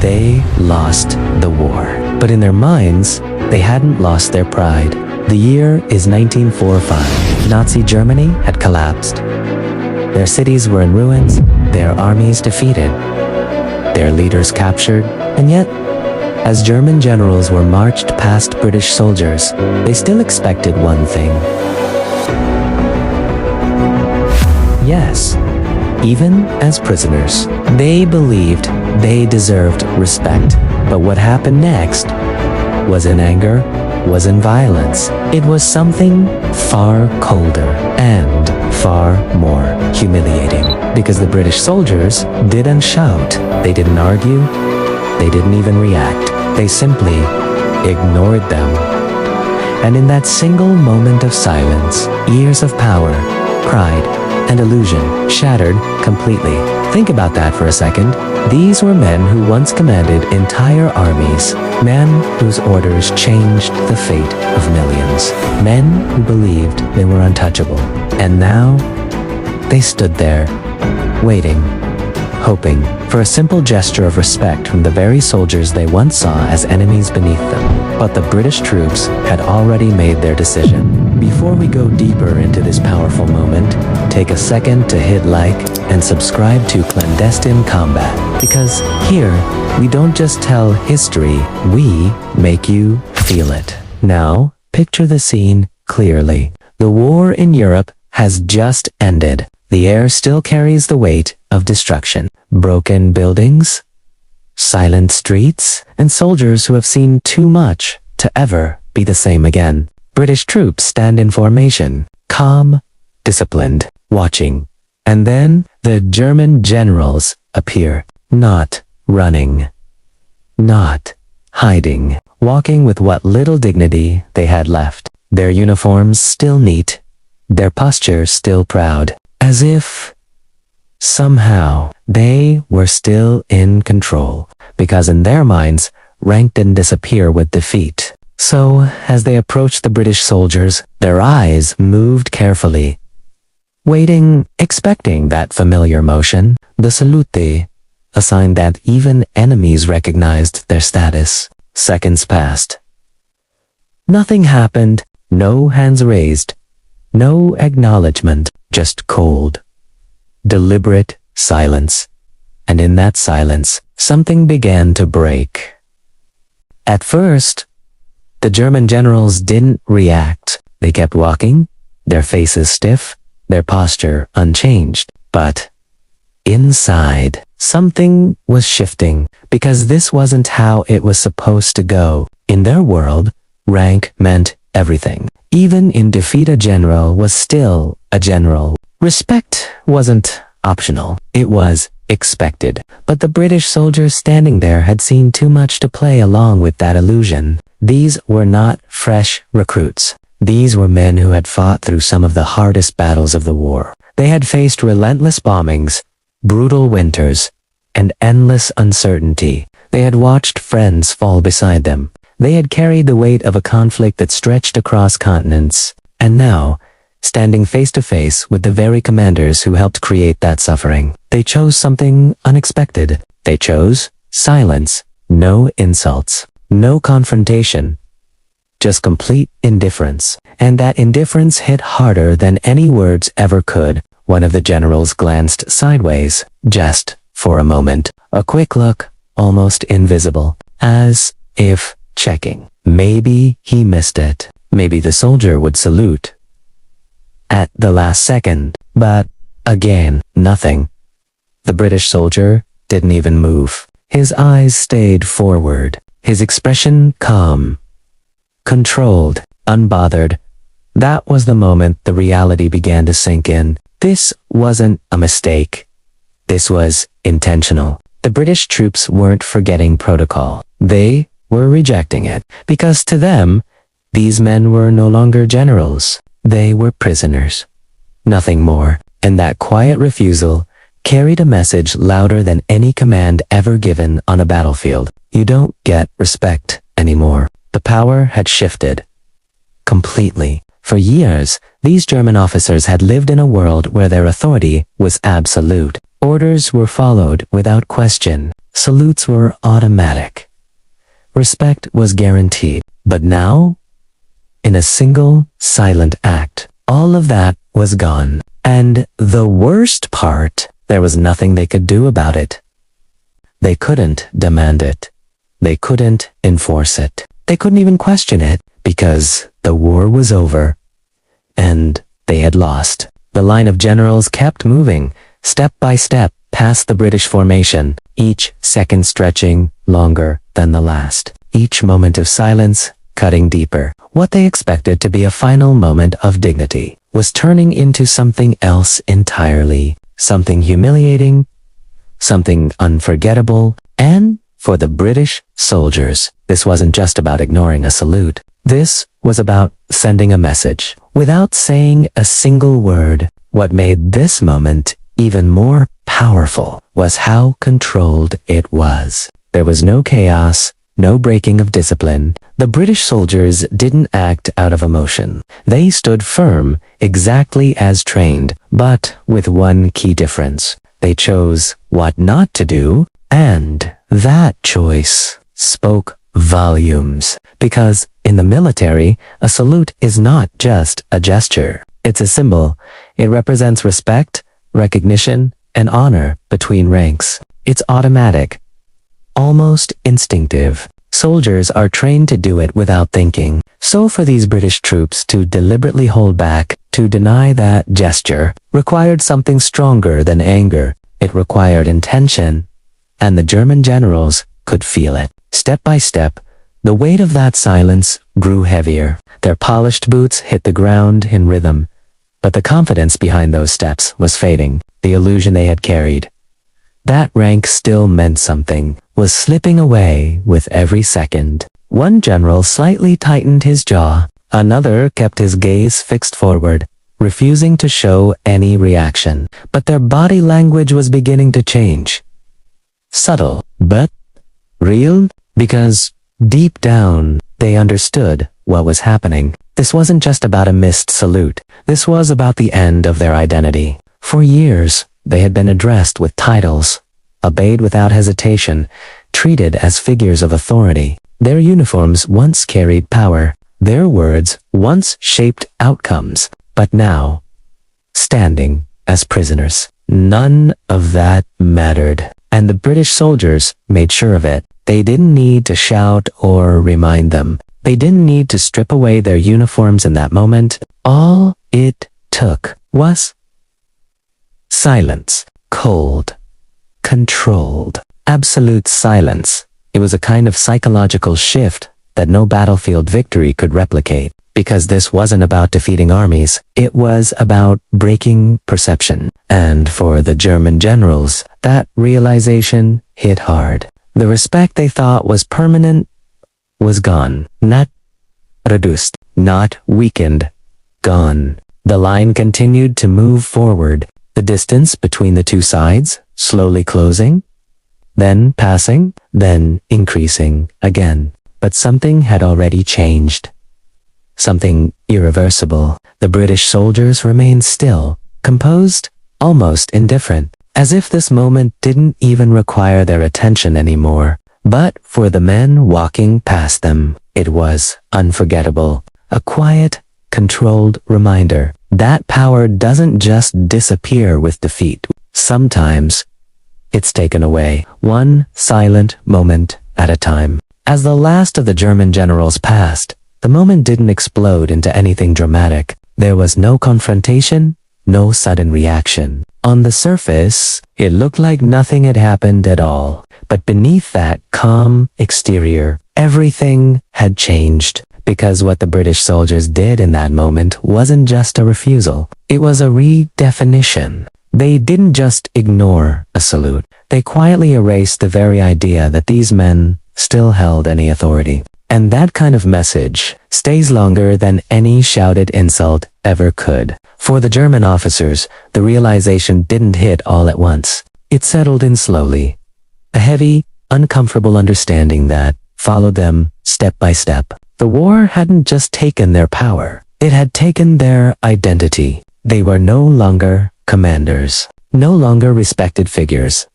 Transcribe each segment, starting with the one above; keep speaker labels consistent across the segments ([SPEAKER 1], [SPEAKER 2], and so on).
[SPEAKER 1] They lost the war. But in their minds, they hadn't lost their pride. The year is 1945. Nazi Germany had collapsed. Their cities were in ruins, their armies defeated, their leaders captured, and yet, as German generals were marched past British soldiers, they still expected one thing. Yes, even as prisoners, they believed they deserved respect. But what happened next was in anger, was in violence. It was something far colder and far more humiliating. Because the British soldiers didn't shout, they didn't argue, they didn't even react. They simply ignored them. And in that single moment of silence, years of power, pride, and illusion shattered completely. Think about that for a second. These were men who once commanded entire armies, men whose orders changed the fate of millions, men who believed they were untouchable. And now, they stood there, waiting, hoping for a simple gesture of respect from the very soldiers they once saw as enemies beneath them. But the British troops had already made their decision. Before we go deeper into this powerful moment, take a second to hit like and subscribe to Clandestine Combat. Because here, we don't just tell history, we make you feel it. Now, picture the scene clearly. The war in Europe has just ended. The air still carries the weight of destruction. Broken buildings, silent streets, and soldiers who have seen too much to ever be the same again. British troops stand in formation, calm, disciplined, watching. And then the German generals appear, not running, not hiding, walking with what little dignity they had left. Their uniforms still neat, their posture still proud, as if somehow they were still in control, because in their minds, rank didn't disappear with defeat. So, as they approached the British soldiers, their eyes moved carefully, waiting, expecting that familiar motion, the salute, a sign that even enemies recognized their status. Seconds passed. Nothing happened, no hands raised, no acknowledgement, just cold, deliberate silence. And in that silence, something began to break. At first, the German generals didn't react. They kept walking, their faces stiff, their posture unchanged. But inside, something was shifting, because this wasn't how it was supposed to go. In their world, rank meant everything. Even in defeat, a general was still a general. Respect wasn't optional. It was expected. But the British soldiers standing there had seen too much to play along with that illusion. These were not fresh recruits. These were men who had fought through some of the hardest battles of the war. They had faced relentless bombings, brutal winters, and endless uncertainty. They had watched friends fall beside them. They had carried the weight of a conflict that stretched across continents. And now, standing face to face with the very commanders who helped create that suffering, they chose something unexpected. They chose silence, no insults, no confrontation, just complete indifference. And that indifference hit harder than any words ever could. One of the generals glanced sideways, just for a moment, a quick look, almost invisible, as if checking. Maybe he missed it. Maybe the soldier would salute at the last second. But again, nothing. The British soldier didn't even move. His eyes stayed forward, his expression calm, controlled, unbothered. That was the moment the reality began to sink in. This wasn't a mistake. This was intentional. The British troops weren't forgetting protocol. They were rejecting it, because to them, these men were no longer generals. They were prisoners. Nothing more. And that quiet refusal carried a message louder than any command ever given on a battlefield. You don't get respect anymore. The power had shifted completely. For years, these German officers had lived in a world where their authority was absolute. Orders were followed without question. salutes were automatic. Respect was guaranteed. But now, in a single, silent act, all of that was gone. And the worst part, there was nothing they could do about it. They couldn't demand it. They couldn't enforce it. They couldn't even question it, because the war was over, and they had lost. The line of generals kept moving, step by step, past the British formation, each second stretching longer than the last. Each moment of silence cutting deeper. What they expected to be a final moment of dignity was turning into something else entirely. Something humiliating, something unforgettable, and for the British soldiers, this wasn't just about ignoring a salute. This was about sending a message without saying a single word. What made this moment even more powerful was how controlled it was. There was no chaos, no breaking of discipline. The British soldiers didn't act out of emotion. They stood firm, exactly as trained, but with one key difference. They chose what not to do, and that choice spoke volumes. Because in the military, a salute is not just a gesture. It's a symbol. It represents respect, recognition, and honor between ranks. It's automatic, almost instinctive. Soldiers are trained to do it without thinking. So for these British troops to deliberately hold back, to deny that gesture, required something stronger than anger. It required intention, and the German generals could feel it. Step by step, the weight of that silence grew heavier. Their polished boots hit the ground in rhythm, but the confidence behind those steps was fading. The illusion they had carried, that rank still meant something, was slipping away with every second. One general slightly tightened his jaw. Another kept his gaze fixed forward, refusing to show any reaction. But their body language was beginning to change. Subtle, but real, because deep down, they understood what was happening. This wasn't just about a missed salute. This was about the end of their identity. For years, they had been addressed with titles, obeyed without hesitation, treated as figures of authority. Their uniforms once carried power. Their words once shaped outcomes. But now, standing as prisoners, none of that mattered. And the British soldiers made sure of it. They didn't need to shout or remind them. They didn't need to strip away their uniforms in that moment. All it took was silence. Cold. Controlled. Absolute silence. It was a kind of psychological shift that no battlefield victory could replicate. Because this wasn't about defeating armies, it was about breaking perception. And for the German generals, that realization hit hard. The respect they thought was permanent was gone. Not reduced, not weakened, gone. The line continued to move forward, the distance between the two sides slowly closing, then passing, then increasing again. But something had already changed. Something irreversible. The British soldiers remained still, composed, almost indifferent, as if this moment didn't even require their attention anymore. But for the men walking past them, it was unforgettable. A quiet, controlled reminder that power doesn't just disappear with defeat. Sometimes, it's taken away, one silent moment at a time. As the last of the German generals passed, the moment didn't explode into anything dramatic. There was no confrontation, no sudden reaction. On the surface, it looked like nothing had happened at all. But beneath that calm exterior, everything had changed. Because what the British soldiers did in that moment wasn't just a refusal. It was a redefinition. They didn't just ignore a salute. They quietly erased the very idea that these men still held any authority. And that kind of message stays longer than any shouted insult ever could. For the German officers, the realization didn't hit all at once. It settled in slowly. A heavy, uncomfortable understanding that followed them step by step. The war hadn't just taken their power. It had taken their identity. They were no longer commanders, no longer respected figures,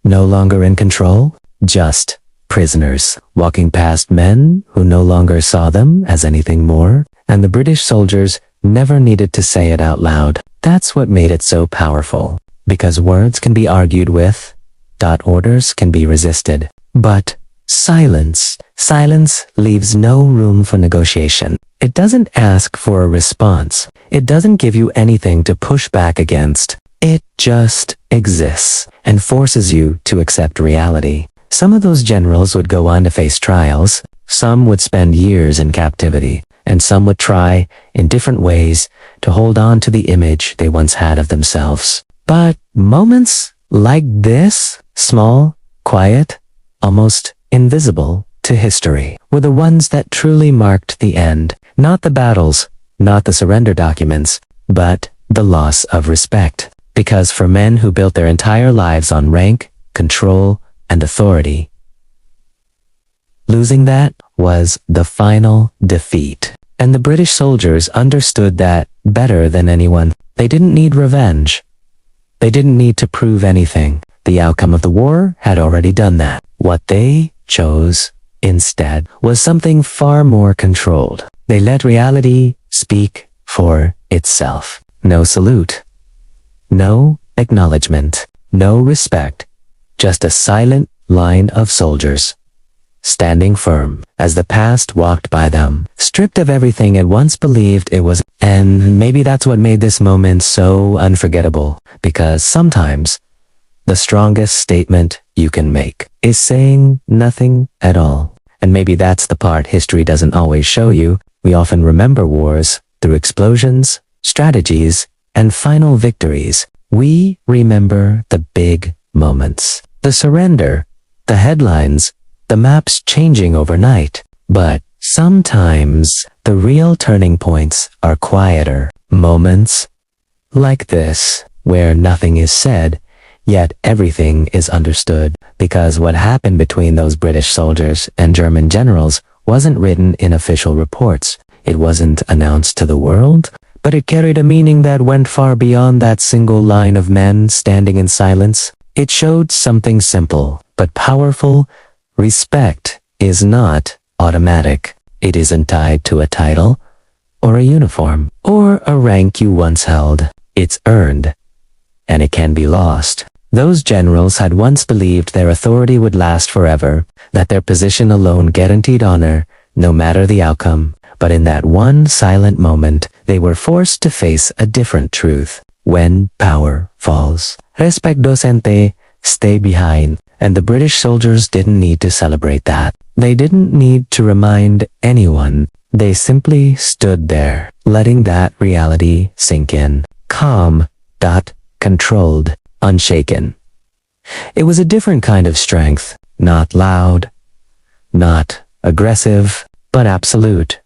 [SPEAKER 1] no longer in control. just prisoners, walking past men who no longer saw them as anything more, and the British soldiers never needed to say it out loud. That's what made it so powerful, because words can be argued with, orders can be resisted, but silence leaves no room for negotiation. It doesn't ask for a response. It doesn't give you anything to push back against. It just exists and forces you to accept reality. Some of those generals would go on to face trials, some would spend years in captivity, and some would try, in different ways, to hold on to the image they once had of themselves. But moments like this, small, quiet, almost invisible to history, were the ones that truly marked the end. Not the battles, not the surrender documents, but the loss of respect. Because for men who built their entire lives on rank, control, and authority, losing that was the final defeat. And the British soldiers understood that better than anyone. They didn't need revenge. They didn't need to prove anything. The outcome of the war had already done that. What they chose instead was something far more controlled. They let reality speak for itself. No salute. No acknowledgment. No respect. Just a silent line of soldiers, standing firm as the past walked by them, stripped of everything it once believed it was. And maybe that's what made this moment so unforgettable, because sometimes the strongest statement you can make is saying nothing at all. And maybe that's the part history doesn't always show you. We often remember wars through explosions, strategies, and final victories. We remember the big moments, the surrender, the headlines, the maps changing overnight. But sometimes the real turning points are quieter. Moments like this, where nothing is said, yet everything is understood. Because what happened between those British soldiers and German generals wasn't written in official reports. It wasn't announced to the world, but it carried a meaning that went far beyond that single line of men standing in silence. It showed something simple, but powerful. Respect is not automatic. It isn't tied to a title, or a uniform, or a rank you once held. It's earned, and it can be lost. Those generals had once believed their authority would last forever, that their position alone guaranteed honor, no matter the outcome. But in that one silent moment, they were forced to face a different truth. When power falls, respect docente, stay behind. And the British soldiers didn't need to celebrate that. They didn't need to remind anyone. They simply stood there, letting that reality sink in. Calm, controlled, unshaken. It was a different kind of strength, not loud, not aggressive, but absolute.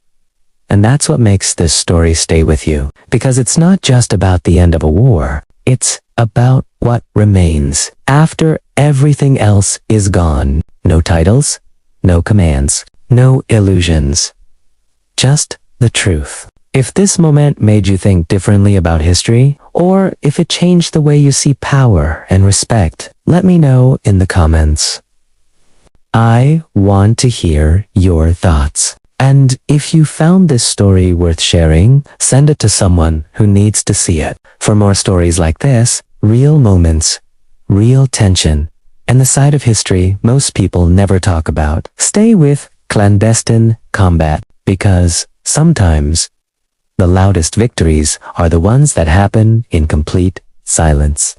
[SPEAKER 1] And that's what makes this story stay with you, because it's not just about the end of a war. It's about what remains after everything else is gone. No titles, no commands, no illusions. Just the truth. If this moment made you think differently about history, or if it changed the way you see power and respect, let me know in the comments. I want to hear your thoughts. And if you found this story worth sharing, send it to someone who needs to see it. For more stories like this, real moments, real tension, and the side of history most people never talk about, stay with Clandestine Combat, because sometimes the loudest victories are the ones that happen in complete silence.